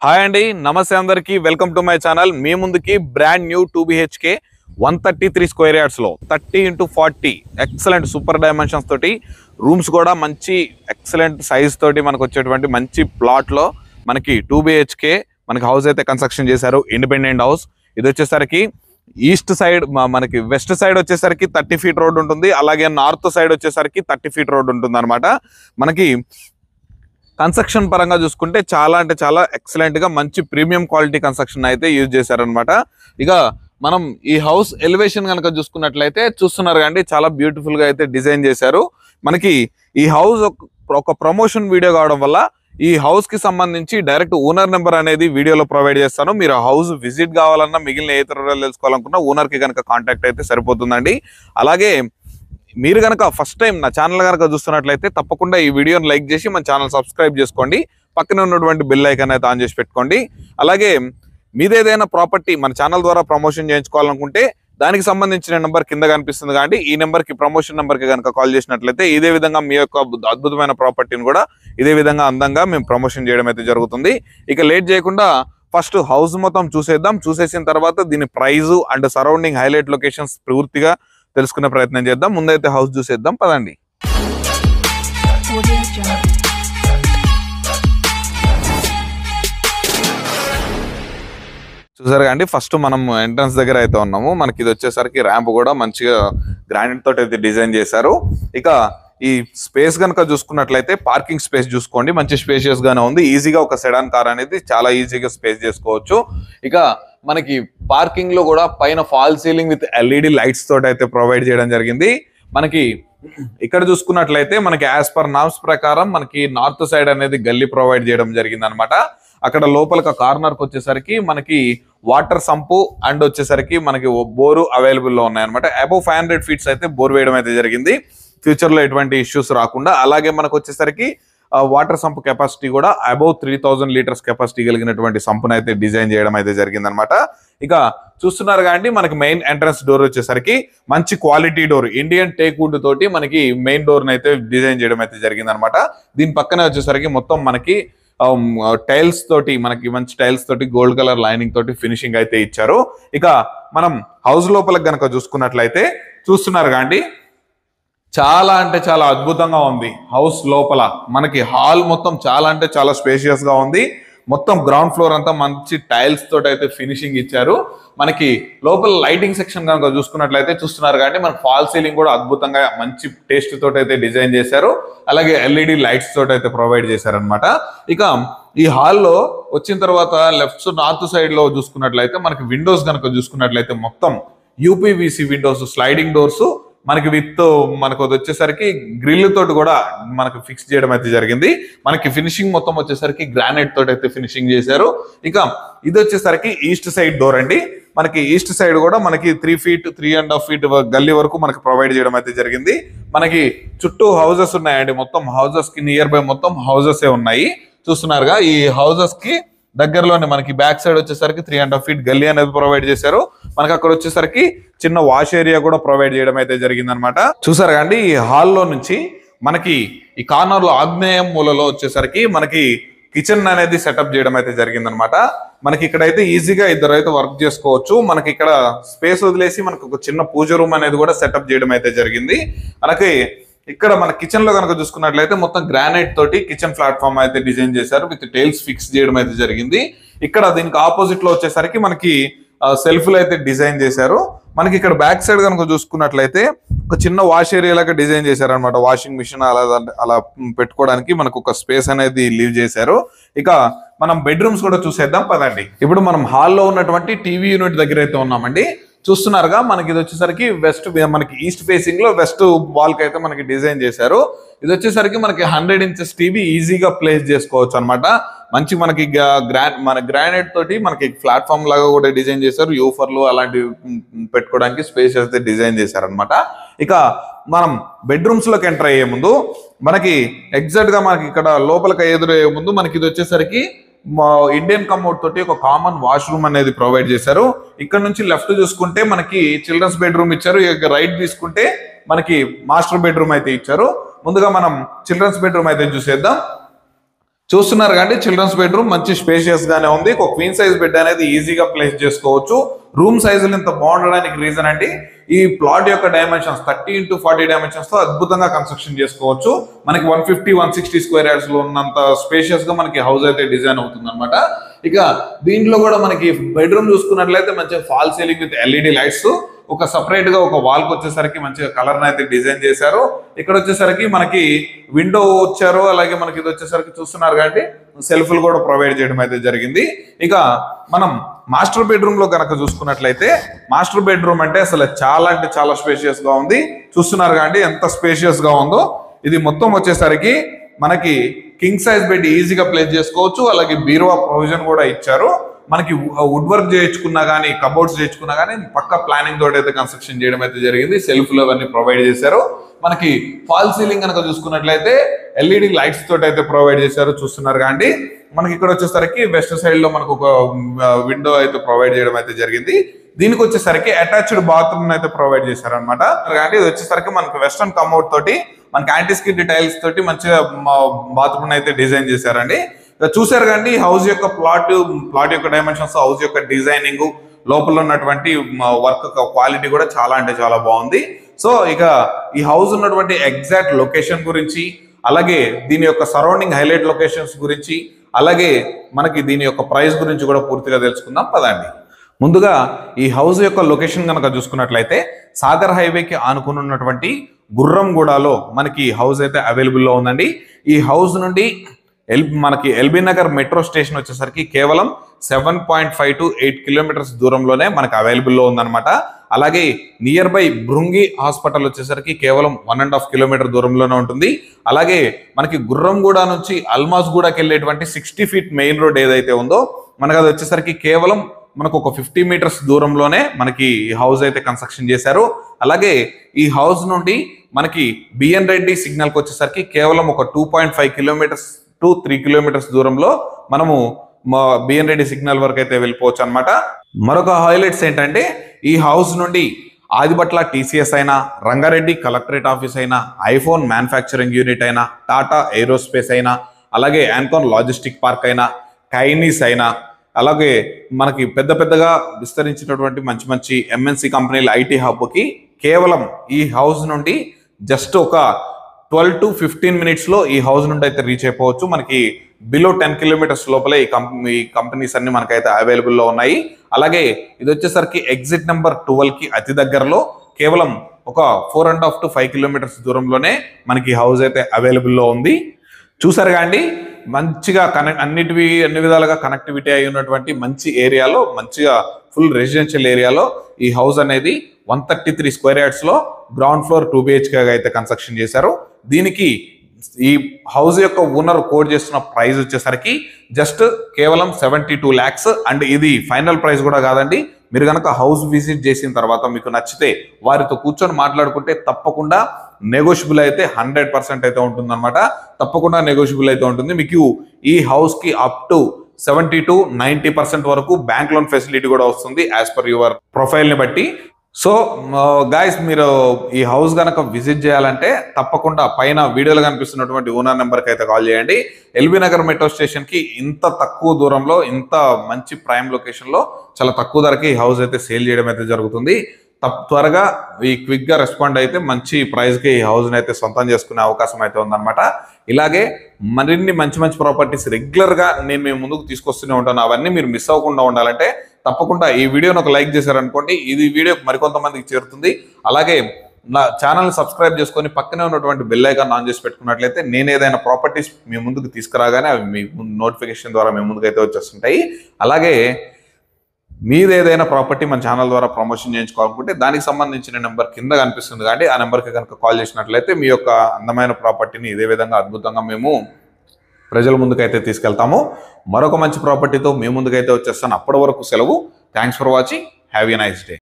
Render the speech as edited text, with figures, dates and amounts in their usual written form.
Hi అండి, నమస్తే అందరికి. Welcome to my channel. మీ ముందుకి brand new 2 BHK 133 square yards లో 30x40 ఎక్సలెంట్ సూపర్ డైమెన్షన్స్ తోటి రూమ్స్ కూడా మంచి ఎక్సలెంట్ సైజ్ తోటి మనకు వచ్చేటువంటి మంచి ప్లాట్ లో మనకి 2 BHK మనకి హౌస్ అయితే కన్స్ట్రక్షన్ చేశారు. Independent house. ఇది వచ్చేసరికి ఈస్ట్ సైడ్ మనకి వెస్ట్ సైడ్ వచ్చేసరికి 30 ఫీట్ రోడ్ ఉంటుంది. అలాగే నార్త్ సైడ్ వచ్చేసరికి 30 ఫీట్ రోడ్ ఉంటుంది అనమాట. మనకి కన్స్ట్రక్షన్ పరంగా చూసుకుంటే చాలా అంటే చాలా ఎక్సలెంట్ గా మంచి ప్రీమియం క్వాలిటీ కన్స్ట్రక్షన్ అయితే యూజ్ చేశారనమాట. ఇక మనం ఈ హౌస్ ఎలివేషన్ కనుక చూసుకున్నట్లయితే చూస్తున్నారు కండి, చాలా బ్యూటిఫుల్ గా అయితే డిజైన్ చేశారు. మనకి ఈ హౌస్ ఒక ప్రమోషన్ వీడియో కావడం వల్ల ఈ హౌస్ కి సంబంధించి డైరెక్ట్ ఓనర్ నెంబర్ అనేది వీడియోలో ప్రొవైడ్ చేస్తాను. మీరు హౌస్ విజిట్ కావాలన్నా మిగిలిన ఏ తరగతి తెలుసుకోవాలనుకున్నా ఓనర్ కి కనుక కాంటాక్ట్ అయితే సరిపోతుందండి. అలాగే మీరు కనుక ఫస్ట్ టైం నా ఛానల్ కనుక చూస్తున్నట్లయితే తప్పకుండా ఈ వీడియోని లైక్ చేసి మన ఛానల్ సబ్స్క్రైబ్ చేసుకోండి. పక్కన ఉన్నటువంటి బెల్ ఐకాన్ అయితే ఆన్ చేసి పెట్టుకోండి. అలాగే మీదేదైనా ప్రాపర్టీ మన ఛానల్ ద్వారా ప్రమోషన్ చేయించుకోవాలనుకుంటే దానికి సంబంధించిన నెంబర్ కింద కనిపిస్తుంది కాబట్టి ఈ నెంబర్కి ప్రమోషన్ నెంబర్కి కనుక కాల్ చేసినట్లయితే ఇదే విధంగా మీ యొక్క అద్భుతమైన ప్రాపర్టీని కూడా ఇదే విధంగా అందంగా మేము ప్రమోషన్ చేయడం అయితే జరుగుతుంది. ఇక లేట్ చేయకుండా ఫస్ట్ హౌస్ మొత్తం చూసేద్దాం. చూసేసిన తర్వాత దీని price and surrounding highlight locations పూర్తిగా తెలుసుకునే ప్రయత్నం చేద్దాం. ముందైతే హౌస్ చూసేద్దాం, పదండి. చూసారు కండి, ఫస్ట్ మనం ఎంట్రన్స్ దగ్గర అయితే ఉన్నాము. మనకి ఇది వచ్చేసరికి ర్యాంప్ కూడా మంచిగా గ్రానైట్ తోటి అయితే డిజైన్ చేశారు. ఇక ఈ స్పేస్ కనుక చూసుకున్నట్లయితే పార్కింగ్ స్పేస్ చూసుకోండి, మంచి స్పేషియస్ గానే ఉంది. ఈజీగా ఒక సెడాన్ కార్ అనేది చాలా ఈజీగా స్పేస్ చేసుకోవచ్చు. ఇక మనకి పార్కింగ్ లో కూడా పైన fall ceiling with LED lights తోటి అయితే ప్రొవైడ్ చేయడం జరిగింది. మనకి ఇక్కడ చూసుకున్నట్లయితే మనకి యాజ్ పర్ నామ్స్ ప్రకారం మనకి నార్త్ సైడ్ అనేది గల్లీ ప్రొవైడ్ చేయడం జరిగింది అనమాట. అక్కడ లోపల కార్నర్ కి వచ్చేసరికి మనకి వాటర్ సంపు అండ్ వచ్చేసరికి మనకి బోరు అవైలబుల్ లో ఉన్నాయన్నమాట. అబౌవ్ 500 ఫీట్స్ అయితే బోర్ వేయడం అయితే జరిగింది, ఫ్యూచర్ లో ఎటువంటి ఇష్యూస్ రాకుండా. అలాగే మనకు వచ్చేసరికి వాటర్ సంప్ కెపాసిటీ కూడా అబౌవ్ 3000 లీటర్స్ కెపాసిటీ కలిగినటువంటి సంపును అయితే డిజైన్ చేయడం అయితే జరిగింది అనమాట. ఇక చూస్తున్నారు కానీ మనకి మెయిన్ ఎంట్రన్స్ డోర్ వచ్చేసరికి మంచి quality door Indian teak wood తోటి మనకి మెయిన్ డోర్ అయితే డిజైన్ చేయడం అయితే జరిగింది అనమాట. దీని పక్కనే వచ్చేసరికి మొత్తం మనకి టైల్స్ తోటి మనకి మంచి టైల్స్ తోటి గోల్డ్ కలర్ లైనింగ్ తోటి ఫినిషింగ్ అయితే ఇచ్చారు. ఇక మనం హౌస్ లోపలికి గనక చూసుకున్నట్లయితే చూస్తున్నారు కానీ చాలా అంటే చాలా అద్భుతంగా ఉంది. హౌస్ లోపల మనకి హాల్ మొత్తం చాలా అంటే చాలా స్పేషియస్ గా ఉంది. మొత్తం గ్రౌండ్ ఫ్లోర్ అంతా మంచి టైల్స్ తోటి అయితే ఫినిషింగ్ ఇచ్చారు. మనకి లోపల లైటింగ్ సెక్షన్ కనుక చూసుకున్నట్లయితే చూస్తున్నారు కానీ మనకి ఫాల్ సీలింగ్ కూడా అద్భుతంగా మంచి టేస్ట్ తోటి అయితే డిజైన్ చేశారు. అలాగే LED లైట్స్ తోటి అయితే ప్రొవైడ్ చేశారు అనమాట. ఇక ఈ హాల్లో వచ్చిన తర్వాత లెఫ్ట్ నార్త్ సైడ్ లో చూసుకున్నట్లయితే మనకి విండోస్ కనుక చూసుకున్నట్లయితే మొత్తం UPVC విండోస్, స్లైడింగ్ డోర్స్ మనకి విత్ మనకు వచ్చేసరికి గ్రిల్ తోటి కూడా మనకి ఫిక్స్ చేయడం అయితే జరిగింది. మనకి ఫినిషింగ్ మొత్తం వచ్చేసరికి గ్రానైట్ తోటి అయితే ఫినిషింగ్ చేశారు. ఇక ఇది వచ్చేసరికి ఈస్ట్ సైడ్ డోర్ అండి. మనకి ఈస్ట్ సైడ్ కూడా మనకి 3 ఫీట్ 3.5 ఫీట్ గల్లీ వరకు మనకి ప్రొవైడ్ చేయడం అయితే జరిగింది. మనకి చుట్టూ హౌసెస్ ఉన్నాయండి. మొత్తం హౌసెస్ కి నియర్ బై మొత్తం హౌసెస్ ఉన్నాయి. చూస్తున్నారుగా, ఈ హౌసెస్ కి దగ్గరలోనే మనకి బ్యాక్ సైడ్ వచ్చేసరికి 3.5 ఫీట్ గల్లీ అనేది ప్రొవైడ్ చేశారు. మనకి అక్కడ వచ్చేసరికి చిన్న వాష్ ఏరియా కూడా ప్రొవైడ్ చేయడం అయితే జరిగింది అనమాట. చూసారు కండి, ఈ హాల్లో నుంచి మనకి ఈ కార్నర్ లో ఆగ్నేయ మూలలో వచ్చేసరికి మనకి కిచెన్ అనేది సెటప్ చేయడం అయితే జరిగింది అనమాట. మనకి ఇక్కడైతే ఈజీగా ఇద్దరు అయితే వర్క్ చేసుకోవచ్చు. మనకి ఇక్కడ స్పేస్ వదిలేసి మనకు ఒక చిన్న పూజ రూమ్ అనేది కూడా సెటప్ చేయడం అయితే జరిగింది. మనకి ఇక్కడ మన కిచెన్ లో కనుక చూసుకున్నట్లయితే మొత్తం గ్రానైట్ తోటి కిచెన్ ప్లాట్ఫామ్ అయితే డిజైన్ చేశారు. విత్ టైల్స్ ఫిక్స్ చేయడం అయితే జరిగింది. ఇక్కడ దీనికి ఆపోజిట్ లో వచ్చేసరికి మనకి సెల్ఫ్లు అయితే డిజైన్ చేశారు. మనకి ఇక్కడ బ్యాక్ సైడ్ కనుక చూసుకున్నట్లయితే ఒక చిన్న వాష్ ఏరియా లాగా డిజైన్ చేశారు అనమాట. వాషింగ్ మిషన్ అలా పెట్టుకోవడానికి మనకు ఒక స్పేస్ అనేది లీవ్ చేశారు. ఇక మనం బెడ్రూమ్స్ కూడా చూసేద్దాం, పదండి. ఇప్పుడు మనం హాల్లో ఉన్నటువంటి టీవీ యూనిట్ దగ్గర అయితే ఉన్నామండి. చూస్తున్నారుగా, మనకి ఇది వచ్చేసరికి వెస్ట్, మనకి ఈస్ట్ ఫేసింగ్ లో వెస్ట్ వాల్ కి అయితే మనకి డిజైన్ చేశారు. ఇది వచ్చేసరికి మనకి 100 ఇంచెస్ టీవీ ఈజీగా ప్లేస్ చేసుకోవచ్చు అనమాట. మంచి మనకి మన గ్రానైట్ తోటి మనకి ప్లాట్ఫామ్ లాగా కూడా డిజైన్ చేశారు. యూఫర్లు అలాంటివి పెట్టుకోవడానికి స్పేస్ అయితే డిజైన్ చేశారు అనమాట. ఇక మనం బెడ్రూమ్స్ లోకి ఎంటర్ అయ్యే ముందు మనకి ఎగ్జాక్ట్ గా మనకి ఇక్కడ లోపలికి ఎదురయ్యే ముందు మనకి ఇది వచ్చేసరికి ఇండియన్ కమోడ్ తోటి ఒక కామన్ వాష్రూమ్ అనేది ప్రొవైడ్ చేశారు. ఇక్కడ నుంచి లెఫ్ట్ చూసుకుంటే మనకి చిల్డ్రన్స్ బెడ్రూమ్ ఇచ్చారు. ఇక రైట్ తీసుకుంటే మనకి మాస్టర్ బెడ్రూమ్ అయితే ఇచ్చారు. ముందుగా మనం చిల్డ్రన్స్ బెడ్రూమ్ అయితే చూసేద్దాం. చూస్తున్నారు కానీ చిల్డ్రన్స్ బెడ్రూమ్ మంచి స్పేషియస్ గానే ఉంది. ఒక క్వీన్ సైజ్ బెడ్ అనేది ఈజీగా ప్లేస్ చేసుకోవచ్చు. రూమ్ సైజులు ఇంత బాగుండడానికి రీజన్ అంటే ఈ ప్లాట్ యొక్క డైమెన్షన్స్ 30x40 డైమెన్షన్స్ తో అద్భుతంగా కన్స్ట్రక్షన్ చేసుకోవచ్చు. మనకి 150-160 స్క్వేర్ యార్డ్స్ లో ఉన్నంత స్పేషియస్ గా మనకి హౌస్ అయితే డిజైన్ అవుతుంది అనమాట. ఇక దీంట్లో కూడా మనకి బెడ్రూమ్ చూసుకున్నట్లయితే మంచిగా fall ceiling with LED lights, ఒక సపరేట్ గా ఒక వాల్ కి వచ్చేసరికి మంచిగా కలర్ అయితే డిజైన్ చేశారు. ఇక్కడ వచ్చేసరికి మనకి విండో వచ్చారు. అలాగే మనకి ఇది వచ్చేసరికి చూస్తున్నారు కాబట్టి సెల్ఫ్లు కూడా ప్రొవైడ్ చేయడం అయితే జరిగింది. ఇక మనం మాస్టర్ బెడ్రూమ్ లో కనుక చూసుకున్నట్లయితే మాస్టర్ బెడ్రూమ్ అంటే అసలు చాలా అంటే చాలా స్పేషియస్ గా ఉంది. చూస్తున్నారు కాబట్టి ఎంత స్పేషియస్ గా ఉందో. ఇది మొత్తం వచ్చేసరికి మనకి కింగ్ సైజ్ బెడ్ ఈజీగా ప్లేస్ చేసుకోవచ్చు. అలాగే బీరువా ప్రొవిజన్ కూడా ఇచ్చారు. మనకి వుడ్ వర్క్ చేయించుకున్నా కానీ కబోర్డ్స్ చేయించుకున్నా కానీ పక్క ప్లానింగ్ తోటి అయితే కన్స్ట్రక్షన్ చేయడం అయితే జరిగింది. సెల్ఫ్లు అవన్నీ ప్రొవైడ్ చేశారు. మనకి ఫాల్ సీలింగ్ కనుక చూసుకున్నట్లయితే ఎల్ఈడి లైట్స్ తోటి అయితే ప్రొవైడ్ చేశారు. చూస్తున్నారు కానీ మనకి ఇక్కడ వచ్చేసరికి వెస్ట్ సైడ్ లో మనకు ఒక విండో అయితే ప్రొవైడ్ చేయడం అయితే జరిగింది. దీనికి వచ్చేసరికి అటాచ్డ్ బాత్రూమ్ అయితే ప్రొవైడ్ చేశారు అనమాట. కాబట్టి ఇది వచ్చేసరికి మనకు వెస్టర్న్ కమోడ్ తోటి మనకి యాంటీ స్కిడ్ టైల్స్ తోటి మంచిగా బాత్రూమ్ అయితే డిజైన్ చేశారండి. చూసారు కానీ హౌస్ యొక్క ప్లాట్ యొక్క డైమెన్షన్స్, హౌస్ యొక్క డిజైనింగ్, లోపల ఉన్నటువంటి వర్క్ క్వాలిటీ కూడా చాలా అంటే చాలా బాగుంది. సో ఇక ఈ హౌస్ ఉన్నటువంటి ఎగ్జాక్ట్ లొకేషన్ గురించి, అలాగే దీని యొక్క సరౌండింగ్ హైలైట్ లొకేషన్స్ గురించి, అలాగే మనకి దీని యొక్క ప్రైస్ గురించి కూడా పూర్తిగా తెలుసుకుందాం పదండి. ముందుగా ఈ హౌస్ యొక్క లొకేషన్ కనుక చూసుకున్నట్లయితే సాగర్ హైవేకి ఆనుకుని ఉన్నటువంటి గుర్రంగూడలో మనకి హౌస్ అయితే అవైలబుల్లో ఉందండి. ఈ హౌస్ నుండి మనకి ఎల్బీ నగర్ మెట్రో స్టేషన్ వచ్చేసరికి కేవలం 7.5 to 8 కిలోమీటర్స్ దూరంలోనే మనకి అవైలబుల్లో ఉందన్నమాట. అలాగే నియర్ బై భృంగి హాస్పిటల్ వచ్చేసరికి కేవలం 1.5 కిలోమీటర్ దూరంలోనే ఉంటుంది. అలాగే మనకి గుర్రంగూడ నుంచి అల్మాస్గూడకి వెళ్ళేటువంటి 60 feet మెయిన్ రోడ్ ఏదైతే ఉందో మనకి అది వచ్చేసరికి కేవలం మనకు ఒక 50 మీటర్స్ దూరంలోనే మనకి ఈ హౌస్ అయితే కన్స్ట్రక్షన్ చేశారు. అలాగే ఈ హౌస్ నుండి మనకి బిఎన్ రెడ్డి సిగ్నల్కి వచ్చేసరికి కేవలం ఒక 2.5 కిలోమీటర్స్ to 3 కిలోమీటర్స్ దూరంలో మనము బిఎన్ రెడ్డి సిగ్నల్ వరకు అయితే వెళ్ళిపోవచ్చు అనమాట. మరొక హైలైట్స్ ఏంటంటే ఈ హౌస్ నుండి ఆదిబట్ల టీసీఎస్ అయినా, రంగారెడ్డి కలెక్టరేట్ ఆఫీస్ అయినా, ఐఫోన్ మ్యానుఫ్యాక్చరింగ్ యూనిట్ అయినా, టాటా ఏరోస్పేస్ అయినా, అలాగే యాన్కాన్ లాజిస్టిక్ పార్క్ అయినా, కైనీస్ అయినా, అలాగే మనకి పెద్దగా విస్తరించినటువంటి మంచి మంచి ఎంఎన్సి కంపెనీల ఐటీ హబ్కి కేవలం ఈ హౌస్ నుండి జస్ట్ ఒక 12 to 15 మినిట్స్ లో ఈ హౌస్ నుండి అయితే రీచ్ అయిపోవచ్చు. మనకి బిలో 10 కిలోమీటర్స్ లోపలే ఈ కంపెనీస్ అన్ని మనకైతే అవైలబుల్లో ఉన్నాయి. అలాగే ఇది వచ్చేసరికి ఎగ్జిట్ నెంబర్ 12 కి అతి దగ్గరలో కేవలం ఒక 4.5 to 5 కిలోమీటర్స్ దూరంలోనే మనకి హౌస్ అయితే అవైలబుల్లో ఉంది. చూసారు కాండి మంచిగా అన్ని విధాలుగా కనెక్టివిటీ అయి ఉన్నటువంటి మంచి ఏరియాలో, మంచిగా ఫుల్ రెసిడెన్షియల్ ఏరియాలో ఈ హౌస్ అనేది 133 స్క్వేర్ యార్డ్స్ లో గ్రౌండ్ ఫ్లోర్ 2 BHK అయితే కన్స్ట్రక్షన్ చేశారు. దీనికి ఈ హౌస్ యొక్క ఓనర్ కోడ్ చేస్తున్న ప్రైస్ వచ్చేసరికి జస్ట్ కేవలం 72 lakhs. అండ్ ఇది ఫైనల్ ప్రైస్ కూడా కాదండి. మీరు కనుక హౌస్ విజిట్ చేసిన తర్వాత మీకు నచ్చితే వారితో కూర్చొని మాట్లాడుకుంటే తప్పకుండా నెగోషియబుల్ అయితే 100% అయితే ఉంటుందన్నమాట. తప్పకుండా నెగోషియబుల్ అయితే ఉంటుంది. మీకు ఈ హౌస్ కి అప్ టు 70 to 90% వరకు బ్యాంక్ లోన్ ఫెసిలిటీ కూడా వస్తుంది యాజ్ పర్ యువర్ ప్రొఫైల్ ని బట్టి. సో గాయస్ మీరు ఈ హౌస్ కనుక విజిట్ చేయాలంటే తప్పకుండా పైన వీడియోలో కనిపిస్తున్నటువంటి ఓనర్ నెంబర్కి అయితే కాల్ చేయండి. ఎల్బీ నగర్ మెట్రో స్టేషన్ కి ఇంత తక్కువ దూరంలో, ఇంత మంచి ప్రైమ్ లొకేషన్ లో చాలా తక్కువ ధరకి ఈ హౌస్ అయితే సేల్ చేయడం అయితే జరుగుతుంది. త్వరగా ఈ క్విక్ గా రెస్పాండ్ అయితే మంచి ప్రైస్ కి ఈ హౌస్ అయితే సొంతం చేసుకునే అవకాశం అయితే ఉందన్నమాట. ఇలాగే మరిన్ని మంచి మంచి ప్రాపర్టీస్ రెగ్యులర్ గా నేను మీ ముందుకు తీసుకొస్తూనే ఉంటాను. అవన్నీ మీరు మిస్ అవ్వకుండా ఉండాలంటే తప్పకుండా ఈ వీడియోని ఒక లైక్ చేశారనుకోండి, ఇది వీడియో మరికొంతమందికి చేరుతుంది. అలాగే నా ఛానల్ సబ్స్క్రైబ్ చేసుకొని పక్కనే ఉన్నటువంటి బెల్ ఐకాన్ ఆన్ చేసి పెట్టుకున్నట్లయితే నేను ఏదైనా ప్రాపర్టీస్ మీ ముందుకు తీసుకురాగానే అవి మీ నోటిఫికేషన్ ద్వారా మీ ముందుకు అయితే వచ్చేస్తుంటాయి. అలాగే మీరు ఏదైనా ప్రాపర్టీ మన ఛానల్ ద్వారా ప్రమోషన్ చేయించుకోవాలనుకుంటే దానికి సంబంధించిన నెంబర్ కింద కనిపిస్తుంది కాబట్టి ఆ నెంబర్కి కనుక కాల్ చేసినట్లయితే మీ యొక్క అందమైన ప్రాపర్టీని ఇదే విధంగా అద్భుతంగా మేము ప్రజల ముందుకైతే తీసుకెళ్తాము. మరొక మంచి ప్రాపర్టీతో మీ ముందుకైతే వచ్చేస్తాను. అప్పటి వరకు సెలవు. Thanks for watching. Have a nice day.